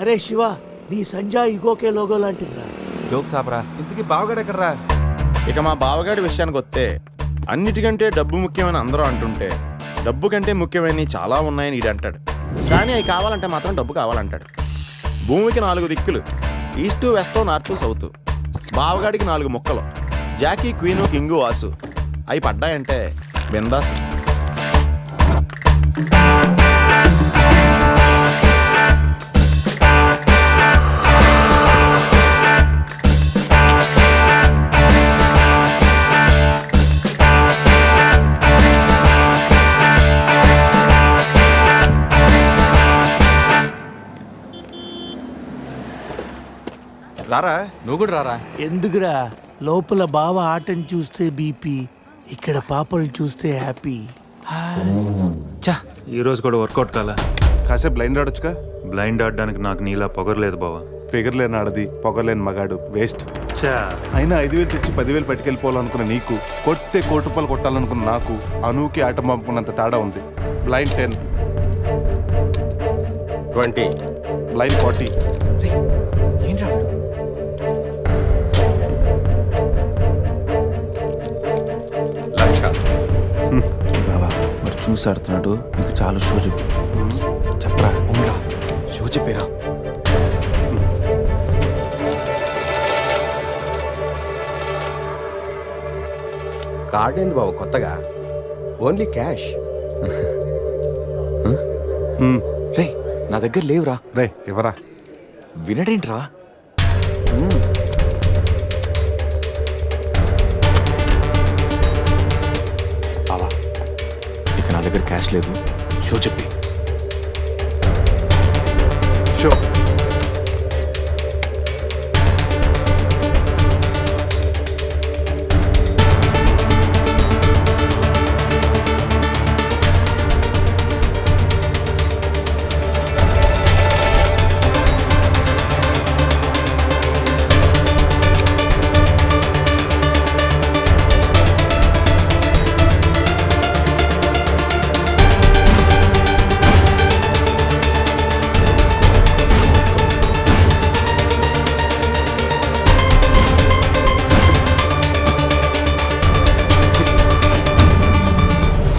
అరే శివ, నీ సంజా ఇగోకే logo లాంటిదిరా. Jokes ఆపరా. ఇంతకీ బావగాడు ఎక్కడరా? ఇక మా బావగాడి విషయానికి వస్తే అన్నిటికంటే డబ్బు ముఖ్యమని అందరూ అంటుంటే డబ్బు కంటే ముఖ్యమైనవి చాలా ఉన్నాయని ఈడు అంటాడు. కానీ అవి కావాలంటే మాత్రం డబ్బు కావాలంటాడు. భూమికి 4 దిక్కులు, ఈస్టు వెస్ట్ నార్త్ సౌత్. బావగాడికి 4 ముక్కలు, జాకీ క్వీను కింగు వాసు. అవి పడ్డాయంటే బిందాస్. రారా, నువ్వు కూడా రారా. ఎందుకురా? లోపల బావ ఆటను చూస్తే బీపీ, ఇక్కడ పాపలు చూస్తే హ్యాపీ. చా, ఈ రోజు కూడా వర్కౌట్ కాలా. కాసేపు బ్లైండ్ ఆడొచ్చుగా. బ్లైండ్ ఆడడానికి నాకు నీలా పొగరలేదు బావా. ఫిగర్ లేని ఆడది, పొగలేని మగాడు, వేస్ట్. చా, అయినా 5,000 తెచ్చి 10,000 పట్టుకెళ్ళిపోవాలనుకున్న నీకు, కొట్టే 1 కోటి రూపాయలు కొట్టాలనుకున్న నాకు అనూకి ఆట పంపుకున్నంత తేడా ఉంది. Blind 10, 20, blind 40. బావా మరి చూసి ఆడుతున్నాడు. ఇంకా చాలు, షో చెప్పు. చెప్పరా, ఉండరా, షో చెప్పేరా. కార్డ్ ఏంది బాబు కొత్తగా? Only cash. రే, నా దగ్గర లేవురా. రే ఎవరా? వినడేంట్రా? బావా, ఇక నా దగ్గర క్యాష్ లేదు. షో చెప్పి. షో.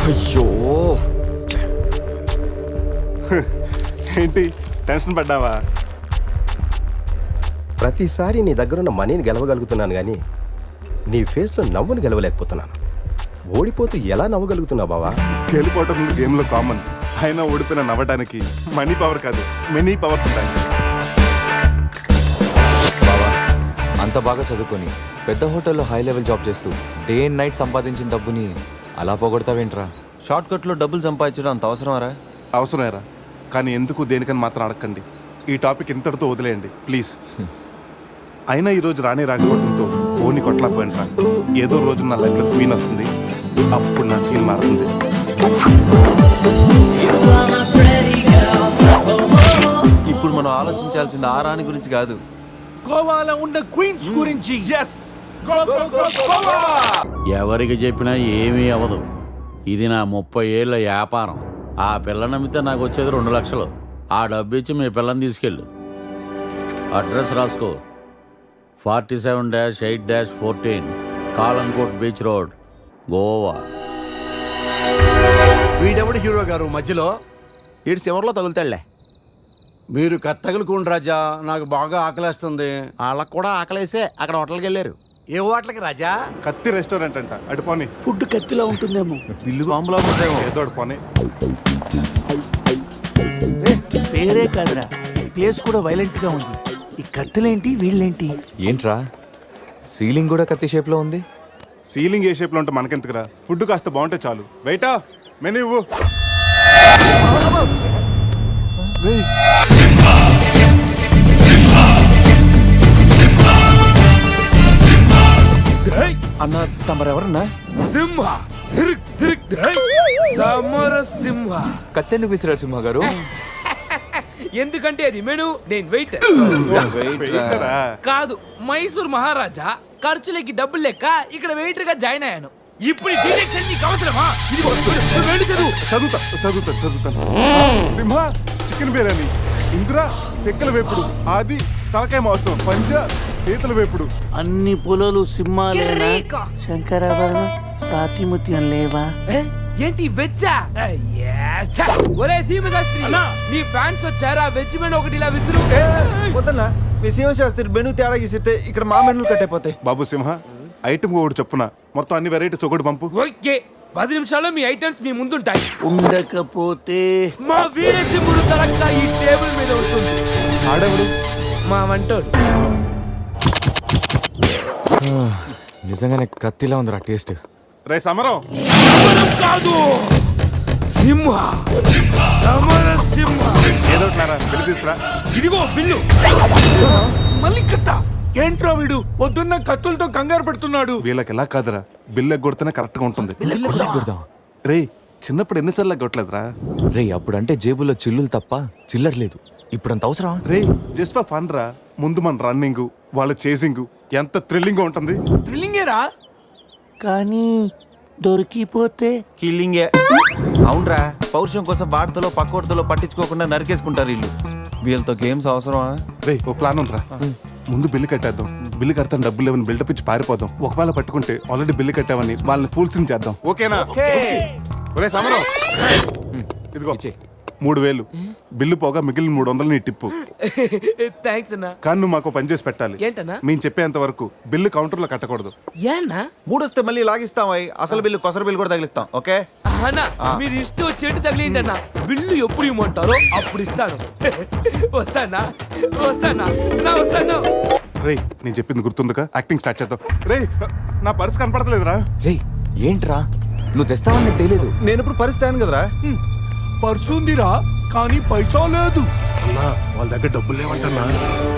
అయ్యో, ఏంటి టెన్షన్ పడ్డావా? ప్రతిసారి నీ దగ్గరున్న మనీని గెలవగలుగుతున్నాను కానీ నీ ఫేస్లో నవ్వుని గెలవలేకపోతున్నాను. ఓడిపోతూ ఎలా నవ్వగలుగుతున్నావు బావా? గెలిపోవటం గేమ్లో కామన్. అయినా ఓడిపోయిన నవ్వడానికి మనీ పవర్ కాదు, మెనీ పవర్స్ ఉంటాయి. బావా, అంత బాగా చదువుకొని పెద్ద హోటల్లో హై లెవెల్ జాబ్ చేస్తూ డే అండ్ నైట్ సంపాదించిన డబ్బుని అలా పోగొడతావేంట్రా? షార్ట్ కట్లో డబ్బులు సంపాదించడం అంత అవసరమారా? అవసరమేరా, కానీ ఎందుకు దేనికని మాత్రం అడగండి. ఈ టాపిక్ ఇంతటితో వదిలేయండి ప్లీజ్. అయినా ఈరోజు రానే రాకపోవడంతో ఫోన్ని కొట్టలేకపోయినరా. ఏదో రోజు నా లైఫ్లో క్వీన్ వస్తుంది, అప్పుడు నా సీన్ మారుతుంది. ఇప్పుడు మనం ఆలోచించాల్సింది ఆ రాణి గురించి కాదు, గోవాలో ఉన్న క్వీన్స్ గురించి. ఎవరికి చెప్పినా ఏమీ అవ్వదు. ఇది నా 30 ఏళ్ల వ్యాపారం. ఆ పిల్ల నమ్మితే నాకు వచ్చేది 2 లక్షలు. ఆ డబ్బు ఇచ్చి మీ పిల్లని తీసుకెళ్ళు. అడ్రస్ రాసుకో, 47-8-14 కాలంకోట్ బీచ్ రోడ్, గోవా. వీడెవడు హీరో గారు మధ్యలో? ఈడు చివరిలో తగులుతాడులే. మీరు తగులుకోండి రాజా, నాకు బాగా ఆకలేస్తుంది. వాళ్ళకు కూడా ఆకలేసే అక్కడ హోటల్కి వెళ్ళారు. ఏ హోటల్కి రాజా? కత్తి రెస్టారెంట్ అంట, అడుపోని. ఫుడ్ కత్తిలా ఉంటుందేమో. బిల్లు బాంబులా ఉంటాయేమో. ఏదో అడుపోని. పేరే కాదురా, ప్లేస్ కూడా వైలెంట్ గా ఉంది. ఈ కత్తులేంటి, వీళ్ళేంటి? ఏంట్రా, సీలింగ్ కూడా కత్తి షేప్లో ఉంది. సీలింగ్ ఏ షేప్లో ఉంటే మనకెందుకురా, ఫుడ్ కాస్త బాగుంటే చాలు. వెయిటా, మెనూ ఇవ్వు. అన్న, తమరెవరన్నా? సింహ, సమర సింహ. కత్తెందుకు విసిరారు సింహ గారు? ఎందుకంటే అది మెను, నేను వెయిట్ వెయిటరా? కాదు, మైసూర్ మహారాజా. ఖర్చులకి డబ్బులు లెక్క ఇక్కడ వెయిటర్ గా జాయిన్ అయ్యాను. ఇప్పుడు ఈ డిటెక్షన్ నీకు అవసరమా? ఇదిగో వెళ్ళి చదువు. చదువుతాను. సింహ, చికెన్ బిర్యానీ. ఇందిరా తెక్కల వేపుడు, ఆది తలకాయ మాంసం, పంజ పీతల వేపుడు. అన్ని పొలాలు సింహాలేనా? శంకరాభరణం సాతిముత్యం లేవా? ఏంటి వెజ్జా? ఒరే సీమశాస్త్రి, నీ ఫ్యాన్స్ వచ్చారా? వెజ్ మెను ఒకటి ఇలా విసురు. వద్దన్నా మీ శివశాస్త్రి మెను తేడా గీసితే ఇక్కడ మా మెనూలు కట్టయిపోతాయి. బాబు సింహ, ఐటమ్ ఒకటి చెప్పున మొత్తం అన్ని వెరైటీస్ ఒకటి పంపు. ఓకే, 10 నిమిషాల్లో మీ ఐటమ్స్ మీ ముందుంటాయి. ఉండకపోతే మా వీరసింహుడు తలక్క ఈ టేబుల్ మీద ఉంటుంది. ఆడెవడు? మా వంటోడు. నిజంగానే కత్తిలా ఉందిరా టేస్ట్. రే సమరం, సమరం కాదు, సింహ. సమర సింహ. ఏదో ఒకటిరా, వెళ్ళి తీసుకురా. ఇదిగో బిల్లు. మళ్ళీ కట్ట ఏంట్రా వీడు పొద్దున్న కత్తులతో కంగారు పెడుతున్నాడు. వీళ్ళకి ఎలా కాదురా, బిల్లు ఎగ్గొడితేనే కరెక్ట్ గా ఉంటుంది. కొడదాం. రే చిన్నప్పుడు ఎన్నిసార్లు ఎగ్గొట్టలేదురా? రే అప్పుడంటే జేబులో చిల్లులు తప్ప చిల్లర లేదు. ఇప్పుడంత అవసరం? రే జస్ట్ ఫర్ ఫన్ రా. ముందు మన రన్నింగ్, వాళ్ళ చేసింగ్ ఎంత థ్రిల్లింగ్ గా ఉంటుంది. థ్రిల్లింగేరా. కానీ దొరికిపోతే కిల్లింగే. అవునరా, పౌరుషం కోసం వార్తలో పక్కోటిలో పట్టించుకోకుండా నరికేసుకుంటారు వీళ్ళు. వీళ్ళతో గేమ్స్ అవసరమా? రే ఓ ప్లాన్ ఉందిరా. ముందు బిల్లు కట్టేద్దాం. బిల్లు కడతాను డబ్బులు లేవని బిల్డప్ ఇచ్చి పారిపోదాం. ఒకవేళ పట్టుకుంటే ఆల్రెడీ బిల్లు కట్టామని వాళ్ళని ఫూల్సింగ్ చేద్దాం. ఓకేనా? ఒరే సమరం, ఇదిగో ఇచ్చేయ్. 3000 బిల్లు పోగా మిగిలిన 300 నీ టిప్పు. థ్యాంక్స్ అన్నా. కానీ నువ్వు మాకు పని చేసి పెట్టాలి. ఏంటన్నా? మేము చెప్పేంత వరకు బిల్లు కౌంటర్లో కట్టకూడదు. ఏనా మూడొస్తే మళ్ళీ లాగిస్తాం. అసలు బిల్లు కొసర బిల్లు కూడా తగిలిస్తాం. ఓకే అన్నా, మీరు ఇష్టం చెట్టు తగిలిండి అన్న. బిల్లు ఎప్పుడు ఇమ్మంటారో అప్పుడు ఇస్తాను. వస్తానా వస్తానా వస్తాను. రే నేను చెప్పింది గుర్తుందిగా? యాక్టింగ్ స్టార్ట్ చేద్దాం. రే నా పర్స్ కనపడతలేదురా. రే ఏంట్రా నువ్వు తెస్తావని నాకు తెలియదు. నేను ఇప్పుడు పరిస్థితి కదరా. పర్సుందిరా కానీ పైసా లేదు. వాళ్ళ దగ్గర డబ్బులు లేవంటన్నా,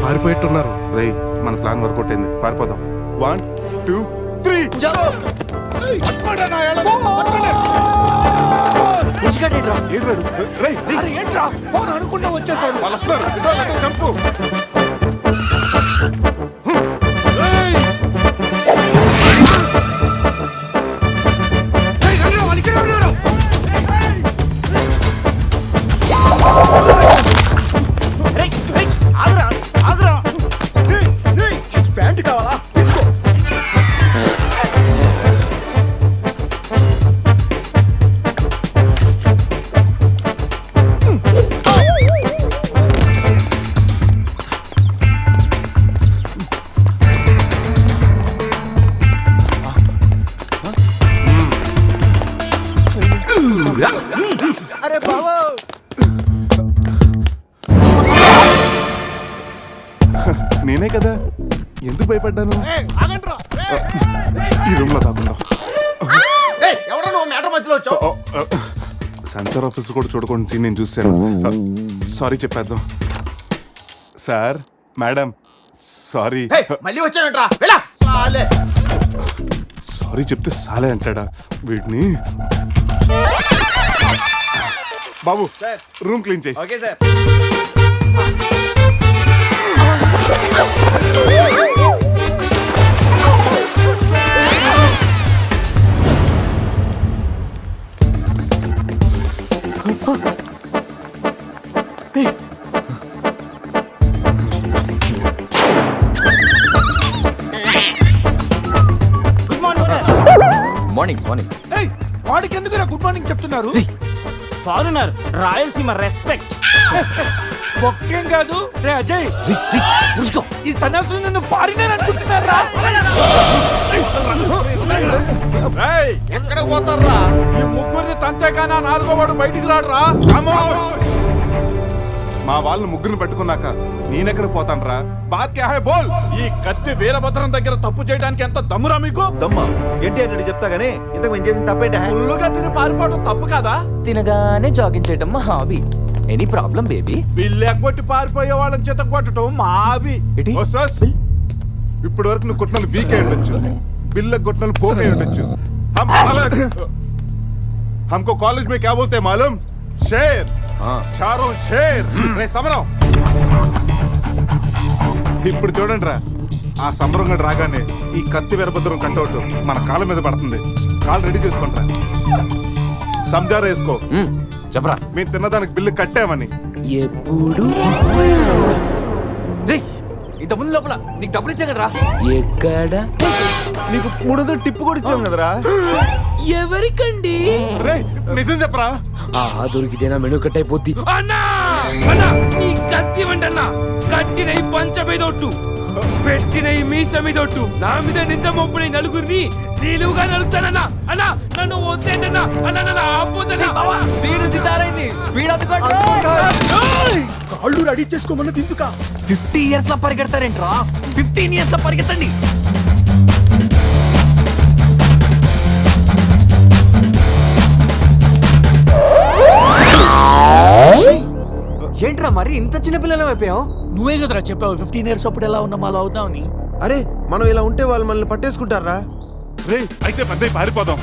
పారిపోయేట్టున్నారు. రే మన ప్లాన్ వర్కౌట్ అయింది, పారిపోదాం. 1 2 3 అరే ఏంట్రా ఫోన్ అనుకున్నా వచ్చేసాడు. వాళ్ళు వస్తున్నారు. ఇదో లేదో చంపు. ప్యాంట్ కావాలా? అరే బాబు, నేనే కదా, ఎందుకు భయపడ్డాను? ఈ రూమ్ లో కాకుండా సెన్సార్ ఆఫీస్ కూడా చూడకుండా నేను చూశాను. సారీ చెప్పేద్దాం. Sir madam sorry. మళ్ళీ వచ్చానంట్రా. సారీ చెప్తే సాలే అంటాడా వీడిని? బాబు రూమ్ క్లీన్ చేయి. Okay sir. Morning morning. ఏయ్ వాడికి ఎందుకు గుడ్ మార్నింగ్ చెప్తున్నారు? Foreigner Rayalaseema respect. ఒక్కేం కాదు. రే అజయ్, ఈ సన్యాసులు నన్ను ఫారినర్ అనుకుంటున్నారా? ఎక్కడ పోతారా? ఈ ముగ్గురిని తంతేగానా నాలుగో వాడు బయటికి రాడురా. మా వాళ్ళని ముగ్గురిని పెట్టుకున్నాక నేనెక్కడ పోతానరా? బాత్ క్యా హై బోల్. ఈ కత్తి వీరభద్రం దగ్గర తప్పు చేయడానికి ఎంత దమ్మురా మీకు? దమ్మా ఎన్టీఆర్ రెడ్డి చెప్తా గానీ ఇంతకు మేము చేసిన తప్పేంటే? ఫుల్లుగా తిని పారిపోవడం తప్పు కాదా? తినగానే జాగింగ్ చేయడం మా hobby. Any problem baby? Bill ఎగ్గొట్టి పారిపోయే వాళ్ళని చేత కొట్టడం మా హాబీ. ఇప్పటి వరకు నువ్వు కొట్టినలు వీక్ అయి ఉండొచ్చు, బిల్ల కొట్టినలు పోక్ అయి ఉండొచ్చు. हमको कॉलेज में क्या बोलते हैं मालूम? शेर. चारों शेर. రే సమరం, ఇప్పుడు చూడండి రా, ఆ సమరం గడు రాగానే ఈ కత్తి వీరభద్రం కంటౌట్ మన కాళ్ళ మీద పడుతుంది. కాళ్ళు రెడీ చేసుకుంటారా? సంజారా వేసుకో. చెప్పరా. మేము తిన్నదానికి బిల్లు కట్టామని. ఎప్పుడు రే ఇంత ముందు లోపల నీకు డబ్బులు ఇచ్చా కదరా ఎక్కడ నీకు 300 టిప్పు కూడా ఇచ్చాం కదరా. ఎవరికండి రే నిజం చెప్పరా. దొరికితేనా మెను కట్ అయిపోద్ది అన్నా అన్నా ఈ కత్తి వంటన్నా కట్టిన ఈ పంచ మీదొట్టు పెట్టిన ఈ మీస మీదొట్టు నా మీద నింద మోపుని నలుగురిని నీలుగా నలుగుతానన్నా అన్నా నన్ను వద్దేంటన్నా అన్నా నన్ను ఆపోతన్నా కాళ్ళు రెడీ చేసుకోమన్నది ఎందుక 50 ఇయర్స్ లో పరిగెడతారేంట్రా 15 ఇయర్స్ లో పరిగెత్తండి. ఏంట్రా మరి ఇంత చిన్న పిల్లలు అయిపోయావు? నువ్వే కదరా చెప్పావు 15 ఇయర్స్ అప్పుడు ఎలా ఉన్నాం అలా అవుతామని. అరే మనం ఇలా ఉంటే వాళ్ళు మనల్ని పట్టేసుకుంటారా? రే అయితే పెద్ద పారిపోదాం.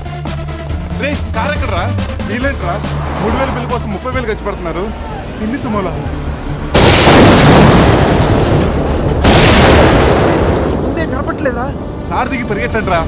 రే కార్ ఎక్కడరా? వీలేంట్రా 3000 బిల్లు కోసం 30,000 ఖర్చు పెడుతున్నారు. ఇన్ని సుమోలా ముందే కనపట్లేదా? కార్ దిగి పరిగెట్టండి రా.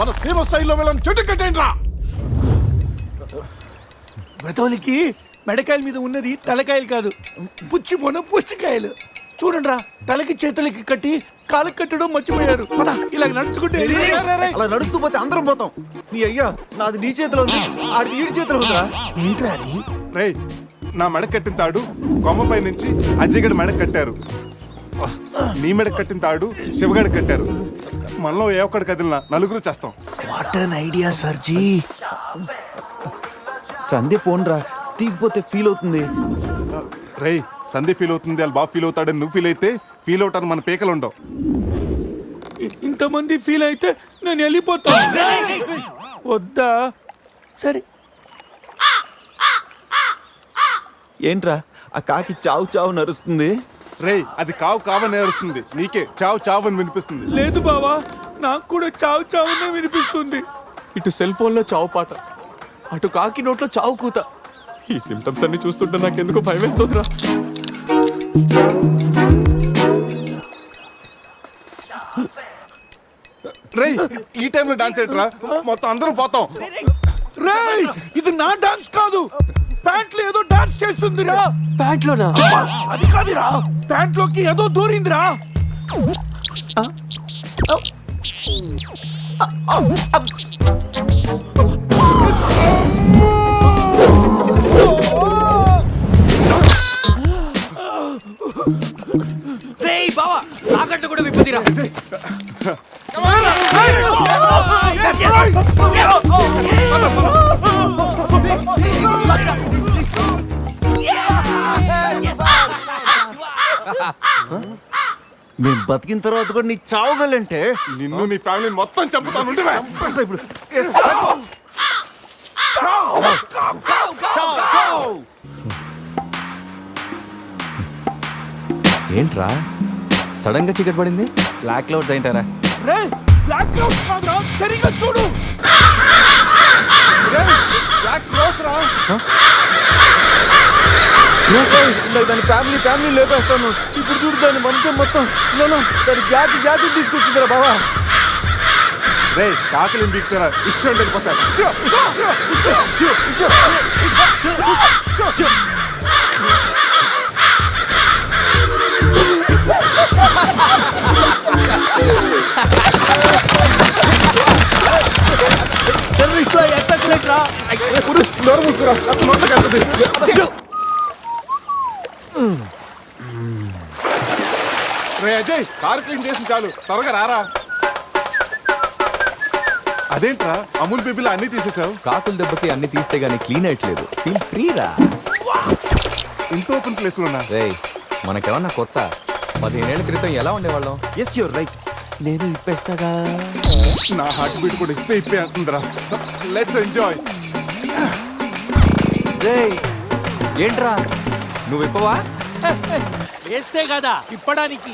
మన ఫేమస్ స్టైల్లో వెళ్ళని చెట్టు కట్టేయండి రా. బ్రతోలికి మెడకాయల మీద ఉన్నది తలకాయలు కాదు పుచ్చికాయలు. చూడండి రా తలకి చేతులకి కట్టి కాళ్ళకి కట్టడం మర్చిపోయారు. పద ఇలా నడుచుకుంటే అలా నడుస్తూ పోతే అందరం పోతాం. నీ అయ్యా నాది నీ చేతిలో ఉంది, ఆడిది ఈడి చేతిలో ఉందిరా. ఏంట్రా అది? రే నా మెడ కట్టిన తాడు కొమ్మపై నుంచి అజ్జగడి మెడ కట్టారు. నీ మెడ కట్టిన తాడు శివగడ కట్టారు. మనలో ఏ ఒక్కడి కదిలినా నలుగురు చేస్తాం. వాట్ అన్ ఐడియా సర్జీ. సంధ్య ఫోన్ రా, తీగిపోతే ఫీల్ అవుతుంది. రే సంధ్య ఫీల్ అవుతుంది, వాళ్ళు బాబు ఫీల్ అవుతాడని నువ్వు ఫీల్ అయితే ఫీల్ అవుతాను మన పేకలు ఉండవు. ఇంతమంది ఫీల్ అయితే నేను వెళ్ళిపోతా. వద్దా? సరే. ఏంట్రా ఆ కాకి చావు చావు నరుస్తుంది? రే అది కావు కావని నేరుస్తుంది, నీకే చావు చావు అని వినిపిస్తుంది. లేదు బావా, నాకు కూడా చావు చావునే వినిపిస్తుంది. ఇటు సెల్ ఫోన్ లో చావు పాట, అటు కాకి నోట్లో చావు కూత. ఈ సిమ్టమ్స్ అన్ని చూస్తుంటే నాకెందుకో భయం వేస్తుందిరా. రే ఈ టైంలో డాన్స్ ఏంట్రా? మొత్తం అందరం పోతాం. రేయ్ ఇది నా డాన్స్ కాదు, ప్యాంట్ లో ఏదో డాన్స్ చేస్తుందిరా. ప్యాంట్ లోనా? అది కాదురా, ప్యాంట్ లోకి ఏదో దూరిందిరా. రేయ్ బావా తాకట్టు కూడా విప్పుదిరా. మేము బతికిన తర్వాత కూడా నీ చావుగలంటే నిన్ను నీ ఫ్యామిలీ మొత్తం చంపుతాను. ఉండురా. ఇప్పుడు ఏంట్రా సడన్ గా చీకటి పడింది? బ్లాక్ క్లౌడ్స్ ఏంటారా? రేయ్ బ్లాక్ క్లౌడ్స్ కాదురా, సరిగ్గా చూడు. దాని ఫ్యామిలీ లేపేస్తాను. ఇప్పుడు చూడు దాని వంశం మొత్తం దాని జాతి తీసుకొచ్చిందిరా బావా. రే కాకలి దిగుతారా ఇష్టం వెళ్ళిపోతారు. రే అజయ్, కార్ క్లీన్ చేసి చాలు, త్వరగా రారా. అదేంట్రా అమూల్ బేబీలో అన్ని తీసేసావు? కాకుల దెబ్బకి అన్ని తీస్తే గానీ క్లీన్ అయ్యట్లేదు. ఫీల్ ఫ్రీ రా. ఇంత ఓపెన్ ప్లేస్ లో ఉన్నా. రేయ్, మనకేమన్నా కొత్త? 15 ఏళ్ల క్రితం ఎలా ఉండేవాళ్ళం? Yes you're right. నేను ఇప్పేస్తాగా. నా హార్ట్ బీట్ కూడా ఇప్పే అంటుందిరా. Let's enjoy. రేయ్, ఏంట్రా నువ్వు ఇప్పవా? వేస్తే కదా తిప్పడానికి.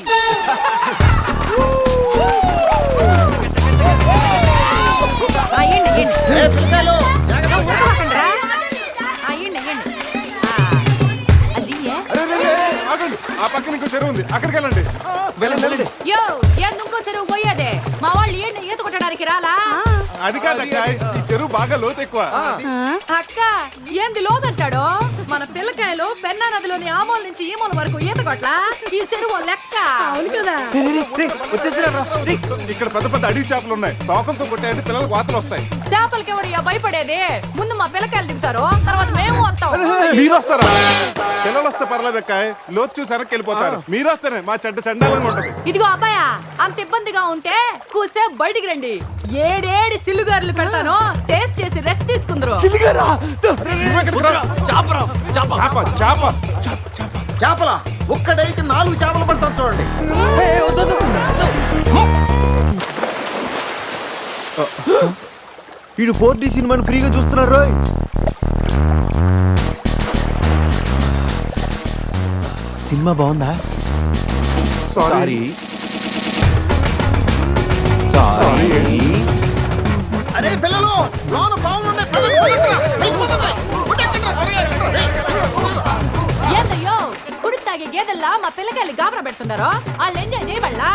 ఆగండి, ఆ పక్కన ఇంకో చెరువు ఉంది, అక్కడికి వెళ్ళండి. యో ఎందుకో చెరువు పోయేదే? మా వాళ్ళు ఏంటి ఈత కొట్టడానికి రాలా? అది కాదక్క, ఈ చెరువు బాగా లోతు ఎక్కువ. అక్క ఏంది లోదంటాడు? మన పిల్లకాయలు పెన్నా నదిలోని ఆ మూల నుంచి ఈ మూల వరకు ఈత కొట్లా? ఈ చెరువు లెక్క. అవును కదా. ఇక్కడ పెద్ద పెద్ద అడవి చేపలు ఉన్నాయి, తోకంతో కొట్టాయంటే పిల్లలకు వాతలు వస్తాయి. చేపలకి ఎవడు భయపడేది? ముందు మా పిల్లకాయలు దిగుతారు, తర్వాత మేము వస్తాం. మీరు వస్తారా? పిల్లలు వస్తే పర్లేదక్క, లోతు చూసి వెనక్కి వెళ్ళిపోతారు. మీరు వస్తేనే మా చెడ్డ చండాలంగా ఉంటది. ఇదిగో అబ్బాయా, అంత ఇబ్బందిగా ఉంటే కూసే బయటికి రండి. ఏడేడి సిల్లుగారులు పెడతాను, టేస్ట్ చేసి రెస్ట్ తీసుకుందరు. చేపల ఒక్కడైతే 4 చేపలు పడతాను చూడండి. వీడు 4D సినిమాని ఫ్రీగా చూస్తున్నారు. సినిమా బాగుందా? సారీ. అరే పిల్లలు, లోన బాగుండే ఏందయ్యో కుడి తాగే గేదెల్లా మా పిల్లకాయలు గాబరా పెడుతున్నారో? వాళ్ళు ఎంజాయ్ చేయబడలా?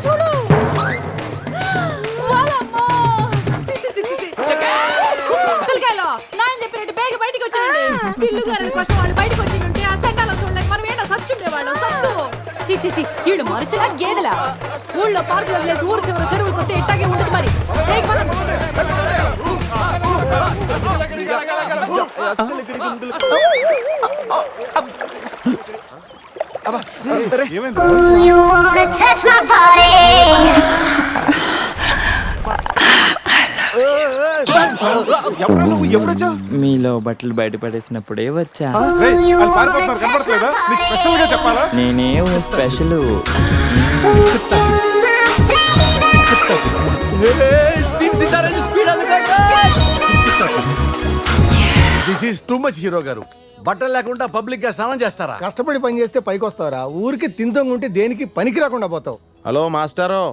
చూడు పిల్లకాయలు నాయన చెప్పినట్టు బేగ బయటికి వచ్చాయండి. సిల్లుగారుల కోసం వాళ్ళు బయటకు వచ్చి ఉంటే ఆ సెంటాలను చూడలేక మనం ఏంటో సచ్చుండే వాళ్ళం సత్తు. చీచి వీళ్ళు మనుషులా గేదెలా? ఊళ్ళో పార్కులు వదిలేసి ఊరు చివరి చెరువులు కొత్త ఇట్టాగే ఉంటుంది మరి. మీలో బట్టలు బయట పడేసినప్పుడే వచ్చా. నేనేం special. This is too much hero గారు. బట్టలు లేకుండా పబ్లిక్ గా స్నానం చేస్తారా? కష్టపడి పని చేస్తే పైకి వస్తారా? ఊరికి తింతంగా ఉంటే దేనికి పనికి రాకుండా పోతావు. హలో మాస్టారు,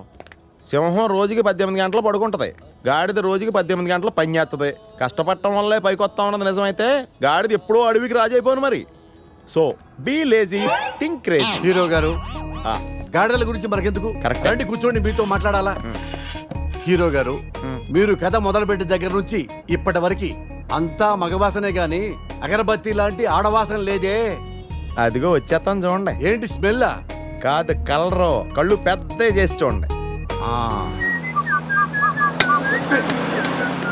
సింహం రోజుకి 18 గంటలు పడుకుంటది, గాడిద రోజుకి 18 గంటలు పని చేస్తుంది. కష్టపడటం వల్లే పైకి వస్తా ఉన్నది నిజమైతే గాడిద ఎప్పుడో అడవికి రాజైపోను మరి. So be lazy, think crazy. Hero గారు, గాడిదల గురించి మనకెందుకు? కరెక్ట్. రండి కూర్చోండి, మీతో మాట్లాడాలా. హీరో గారు, మీరు కథ మొదలుపెట్టిన దగ్గర నుంచి ఇప్పటి వరకు అంతా మగవాసనే గాని అగరబత్తి లాంటి ఆడవాసన లేదే. అదిగో వచ్చేస్తాను చూడండి. ఏంటి స్మెల్? కాదు, కలరు. కళ్ళు పెద్ద చేసి చూడండి.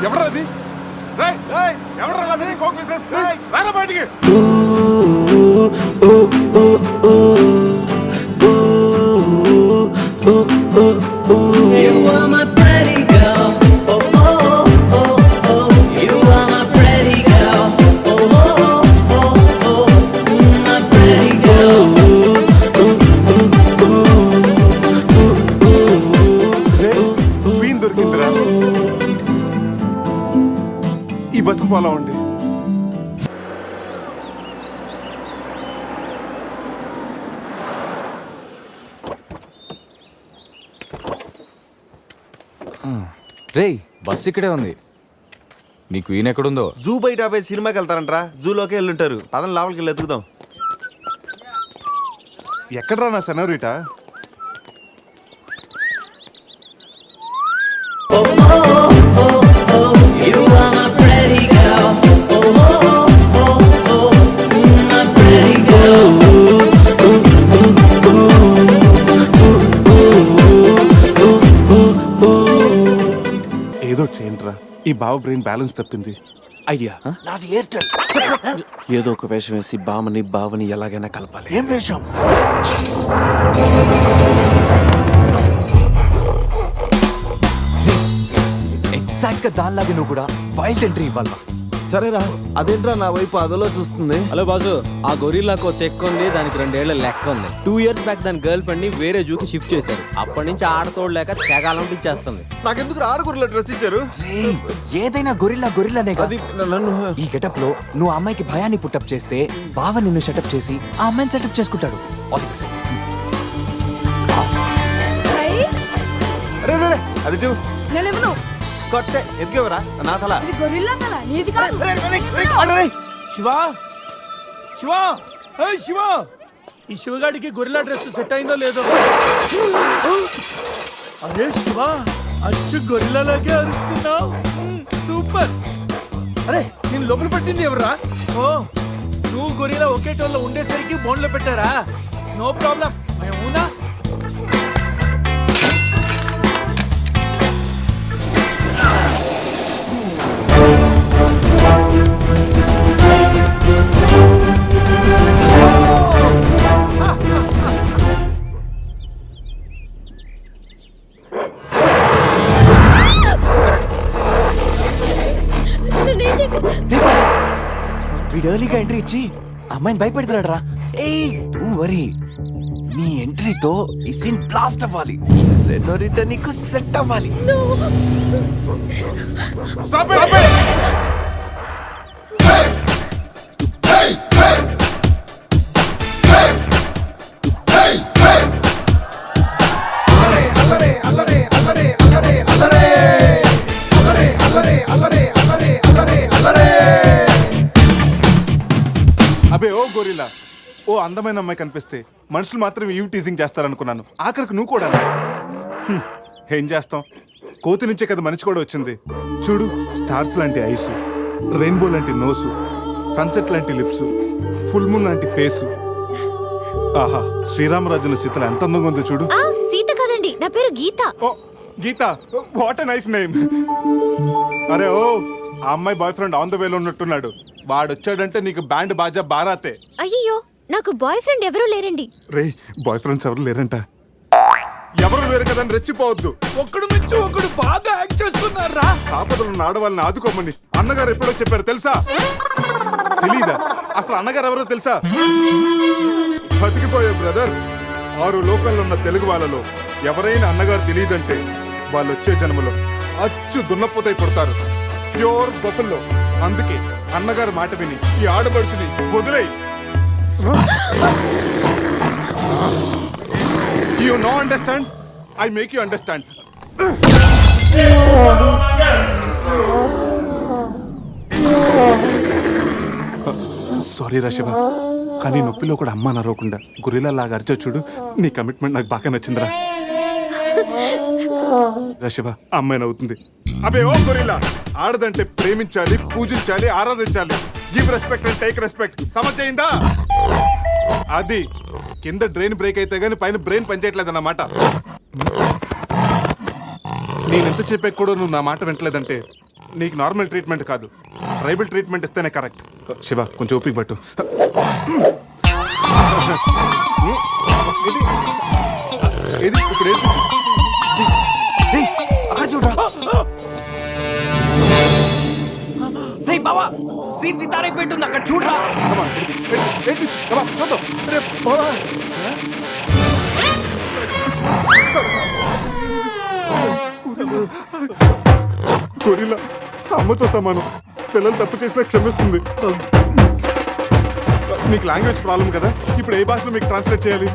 ఎవరది? ఎవరు బయటికి? దొరికిందిరా. ఈ బస్సు పోలా ఉంది. రేయ్, బస్ ఇక్కడే ఉంది. నీకు ఈయన ఎక్కడుందో? జూ బయట పోయి సినిమాకి వెళ్తారంట్రా. జూలోకి వెళ్ళుంటారు. పదం లోపలికి వెళ్ళి ఎత్తుకుదాం. ఎక్కడరా నా సెనోరిటా? ఏదో చేయండిరా, ఈ బావ బ్రెయిన్ బ్యాలెన్స్ తప్పింది. ఐడియా. నాది ఎయిర్టెల్. ఏదో ఒక వేషం వేసి బావని ఎలాగైనా కలపాలి. ఏం వేషం? ఎగ్జాక్ట్ గా దానిలాగే నువ్వు కూడా వైల్డ్ ఎంట్రీ ఇవ్వాలి. సరేరా, అదేంట్రా నా వైపు అదలో చూస్తుంది. హలో బాసు, ఆ గొరిల్లాకో తెక్క ఉంది, దానికి 2 ఏళ్ల లెక్క ఉంది. 2 years బ్యాక్ దాని గర్ల్ ఫ్రెండ్ ని వేరే జూకి షిఫ్ట్ చేశారు. అప్పటి నుంచి ఆడతోడలేక తెగాలం ఇచ్చేస్తుంది. నాకెందుకు ఆరుగురులో డ్రెస్ ఇచ్చారు? ఏదైనా గొరిల్లానే అది నన్ను ఈ గెటప్ లో నువ్వు ఆ అమ్మాయికి భయాన్ని పుట్టప్ చేస్తే బావ నిన్ను సెటప్ చేసి ఆ అమ్మాయిని సెటప్ చేసుకుంటాడు. All the best. రే, రే, రే, అది ఇటు. నేనేమను కొట్టే ఎదిగేవరా నా తల. ఇది గొరిల్లా తల, నీది కాదు. శివా, శివా, ఏయ్ శివా, ఈ శివగాడికి గొరిల్లా డ్రెస్ సెట్ అయిందో లేదో. అరే శివా, అచ్చు గొరిల్లాలాగే అరుస్తున్నావు. సూపర్. అరే నేను లోపల పెట్టింది ఎవరా? ఓ, నువ్వు గొరిల్లా ఒకే టోన్లో ఉండేసరికి బోన్లో పెట్టారా? నో ప్రాబ్లం, మేమునా. వీడు ఎర్లీగా ఎంట్రీ ఇచ్చి అమ్మాయిని భయపెడుతున్నాడు రా. ఏయ్ డోంట్ వరీ, నీ ఎంట్రీతో ఈ సీన్ బ్లాస్ట్ అవ్వాలి. సెనోరిటా నీకు సెట్ అవ్వాలి. Stop it! అబే ఓ గొరిల్లా, ఓ అందమైన అమ్మాయి కనిపిస్తే మనుషులు మాత్రం ఇవి టీజింగ్ చేస్తారనుకున్నాను. ఆఖరికి నువ్వు కూడా. ఏం చేస్తాం, కోతి నుంచే కదా మనిషి కూడా వచ్చింది. చూడు, స్టార్స్ లాంటి ఐస్, రెయిన్బో లాంటి నోసు, సన్సెట్ లాంటి లిప్స్, ఫుల్ మూన్ లాంటి ఫేసు. ఆహా, శ్రీరామరాజుల సీతలు ఎంత అందంగా ఉందో చూడు. సీత కదండి, నా పేరు గీత. ఓ గీత, వాట్ ఎ నైస్ నేమ్. అరే ఓ, ఆ అమ్మాయి బాయ్ ఫ్రెండ్ ఆన్ ద వేలో ఉన్నట్టున్నాడు. వాడు వచ్చాడంటే నీకు బ్యాండ్ బాజా బారాతే. అయ్యో, నాకు బాయ్ ఫ్రెండ్ ఎవరూ లేరండి. రే, బాయ్ ఫ్రెండ్స్ ఎవరు లేరంట. ఎవరు లేరు కదని రెచ్చిపోవద్దు. ఒకడు మించి ఒకడు బాగా యాక్ట్ చేస్తున్నారా? ఆపదలు ఆడవాళ్ళని ఆదుకోమని అన్నగారు ఎప్పుడో చెప్పారు తెలుసా? తెలీదా? అసలు అన్నగారు ఎవరో తెలుసా? బతికిపోయే బ్రదర్, 6 లోకల్లో ఉన్న తెలుగు వాళ్ళలో ఎవరైనా అన్నగారు తెలియదంటే వాళ్ళు వచ్చే జన్మలో అచ్చు దున్నపోతై పుడతారు. ప్యూర్ బొబ్బల్లో. అందుకే అన్నగారు మాట విని ఈ ఆడపడుచుని వదిలేయి. You no understand? I make you understand. Sorry రా శివ, కానీ నొప్పిలో కూడా అమ్మ నరవకుండా గురిలా లాగా అరిచా చూడు. నీ కమిట్మెంట్ నాకు బాగా నచ్చిందిరా. రా శివ, అమ్మాయి నవ్వుతుంది. అబే ఓ గొరిల్లా, ఆడదంటే ప్రేమించాలి, పూజించాలి, ఆరాధించాలి. Give respect and take respect. సమర్థయిందా? అది కింద డ్రైన్ బ్రేక్ అయితే గానీ పైన బ్రెయిన్ పనిచేయట్లేదు అన్నమాట. నేనెంత చెప్పే కూడా నువ్వు నా మాట వింటలేదంటే నీకు నార్మల్ ట్రీట్మెంట్ కాదు, ట్రైబల్ ట్రీట్మెంట్ ఇస్తేనే కరెక్ట్. శివ, కొంచెం ఓపిక పట్టు. ఇది ఇప్పుడు చూడరా బావా, సీన్ సితారే పెట్టుంది అక్కడ చూడరా. చూద్దాం. గొరిల్లా అమ్మతో సమానం. పిల్లలు తప్పు చేసినా క్షమిస్తుంది. మీకు లాంగ్వేజ్ ప్రాబ్లం కదా, ఇప్పుడు ఏ భాషలో మీకు ట్రాన్స్లేట్ చేయాలి?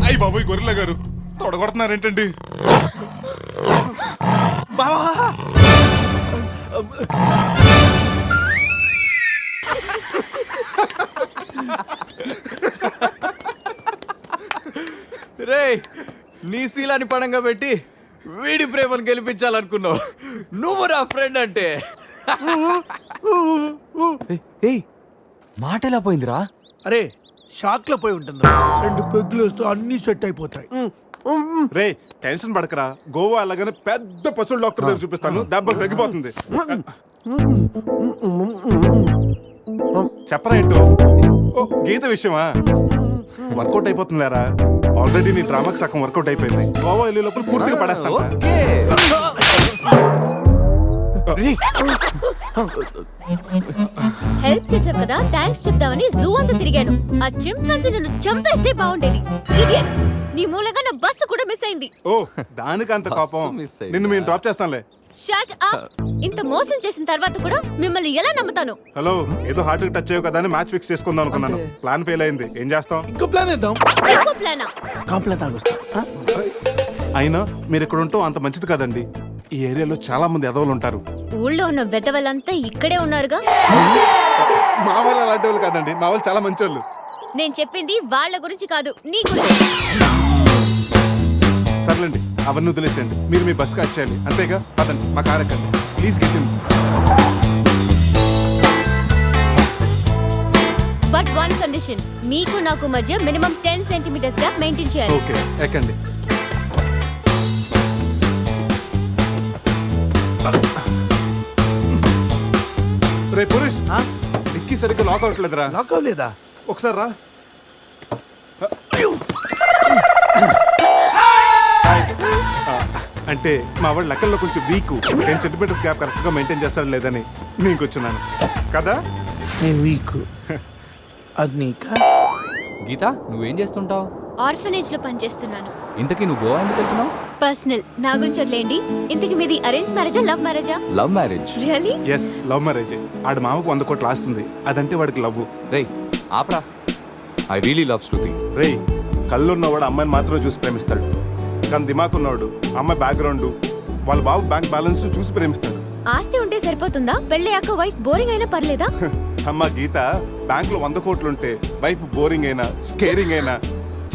అయ్యి బాబోయ్, గొరిల్లా గారు తొడగొడుతున్నారేంటండి? బావా, రే, నీ శీలాన్ని పణంగా పెట్టి వీడి ప్రేమను గెలిపించాలనుకున్నావు. నువ్వు నా ఫ్రెండ్ అంటే ఏయ్ మాట ఎలా పోయిందిరా? అరే షాక్ లో పోయి ఉంటుంది. 2 పెగ్గులు వస్తూ అన్ని సెట్ అయిపోతాయి. రే టెన్షన్ పడకరా, గోవా అలాగనే పెద్ద పశువుల డాక్టర్ దగ్గర చూపిస్తాను, దెబ్బ తగ్గిపోతుంది. చెప్పరా ఏంటో? ఓ గీత విషయమా? వర్కౌట్ అయిపోతుందిలేరా, ఆల్రెడీ నీ డ్రామాకి సగం వర్కౌట్ అయిపోయింది. గోవా వెళ్ళే లోపల పూర్తిగా పడేస్తాను. హెల్ప్ చేసావు కదా, థ్యాంక్స్ చెప్తామని జూ అంతా తిరిగాను. ఆ చింపాంజీ నన్ను చంపేస్తే బాగుండేది. ఇడియట్, నీ మూలంగా నా బస్సు కూడా మిస్ అయింది. ఓ దానికి అంత కోపం? నిన్ను మేము డ్రాప్ చేస్తానులే. Shut up. ఇంత మోసం చేసిన తర్వాత కూడా మిమ్మల్ని ఎలా నమ్ముతాను? హలో, ఏదో హార్ట్ టచ్ అయ్యో కదా అని మ్యాచ్ ఫిక్స్ చేసుకుందాం అనుకున్నాను. ప్లాన్ ఫెయిల్ అయింది, ఏం చేస్తాం? ఇంకో ప్లాన్ వేద్దాం. ఇంకో ప్లానా? కాంప్లైంట్ ఆగొస్తా. అయినా మీరు ఇక్కడ ఉంటాం అంత మంచిది కదండి. ఈ ఏరియాలో చాలా మంది ఎదవలు ఉంటారు. ఊళ్ళో ఉన్న వెధవలంతా ఇక్కడే ఉన్నారుగా. మా వాళ్ళు అలాంటి వాళ్ళు కాదండి, మా వాళ్ళు చాలా మంచి వాళ్ళు. నేను చెప్పింది వాళ్ళ గురించి కాదు, నీ గురించి. సర్లేండి, అవన్నీ వదిలేసేయండి. మీరు మీ బస్కి వచ్చేయాలి అంతేగా. పదండి, మా కార్ ఎక్కండి please. Get in. But one condition, మీకు నాకు మధ్య మినిమం 10 సెంటీమీటర్స్ గ్యాప్ మెయింటైన్ చేయాలి. ఓకే ఎక్కండి. రే పురుష్, డిక్కీ సరిగ్గా లాక్ అవ్వట్లేదురా. లాక్ అవ్వలేదా? ఒకసారి రా. అంటే మా వాడు లెక్కల్లో కొంచెం వీక్, 10 సెంటీమీటర్స్ గ్యాప్ కరెక్ట్గా మెయింటైన్ చేస్తాడు లేదని నేను కూర్చున్నాను కదా. నేను వీక్. అది నీకా? గీత, నువ్వేం చేస్తుంటావు? ఆర్ఫనేజ్ లో పనిచేస్తున్నాను. ఇంతకీ నువ్వు గోవా ఎందుకు వెళ్తున్నావు? పర్సనల్, నా గురించి వదిలేండి. ఇంతకి మీది అరేంజ్ మ్యారేజా, లవ్ మ్యారేజా? Love marriage. Really? Yes, love marriage. ఆడు మామకు 100 కోట్లు ఆస్తుంది, అదంటే వాడికి లవ్. రేయ్ ఆపరా, ఐ రియలీ లవ్ శృతి. రే, కళ్ళున్నవాడు అమ్మాయిని మాత్రమే చూసి ప్రేమిస్తాడు, కానీ దిమాక్ ఉన్నవాడు అమ్మాయి బ్యాక్గ్రౌండ్, వాళ్ళ బాబు బ్యాంక్ బ్యాలెన్స్ చూసి ప్రేమిస్తాడు. ఆస్తి ఉంటే సరిపోతుందా? పెళ్ళయ్యాక వైఫ్ బోరింగ్ అయినా పర్లేదా? అమ్మ గీత, బ్యాంక్ లో 100 కోట్లుంటే వైఫ్ బోరింగ్ అయినా స్కేరింగ్ అయినా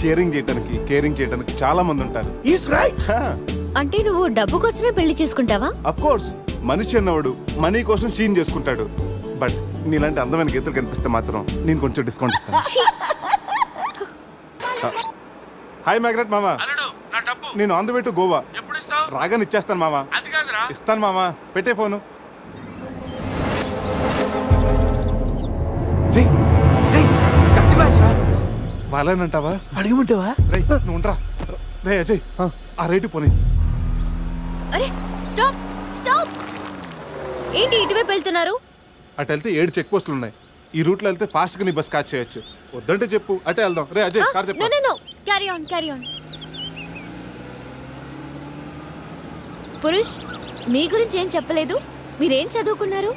షేరింగ్ చేయడానికి కేరింగ్ చేయడానికి చాలా మంది ఉంటారు. Is right. అంటే నువ్వు డబ్బు కోసమే పెళ్లి చేసుకుంటావా? అఫ్ కోర్స్, మనిషి అన్నవాడు మనీ కోసం షీన్ చేసుకుంటాడు. బట్ నీలాంటి అందమైన గీతలు కనిపిస్తే మాత్రం నేను కొంచెం డిస్కౌంట్ ఇస్తాను. హాయ్ మ్యాగ్రెట్ మామా, నేను on the way to Goa. రాగానే ఇచ్చేస్తాను మామా. ఇస్తాను మామా, పెట్టే ఫోను. కత్తి మ్యాచ్ రా. వాళ్ళనంటావా? అడగమంటావా? రే నువ్వు ఉండరా. రే అజయ్, ఆ రేటు పోనీ. అరే స్టాప్ స్టాప్. ఏంటి ఇటువైపు వెళ్తున్నారు? అటు వెళ్తే 7 చెక్ పోస్టులు ఉన్నాయి. ఈ రూట్లో వెళ్తే ఫాస్ట్గా నీ బస్ క్యాచ్ చేయొచ్చు. వద్దంటే చెప్పు, అటే వెళ్దాం. రే అజయ్, కార్ చెప్పు. No no no, carry on carry on. Purush, మీ గురించి ఏం చెప్పలేదు. మీరేం చదువుకున్నారు?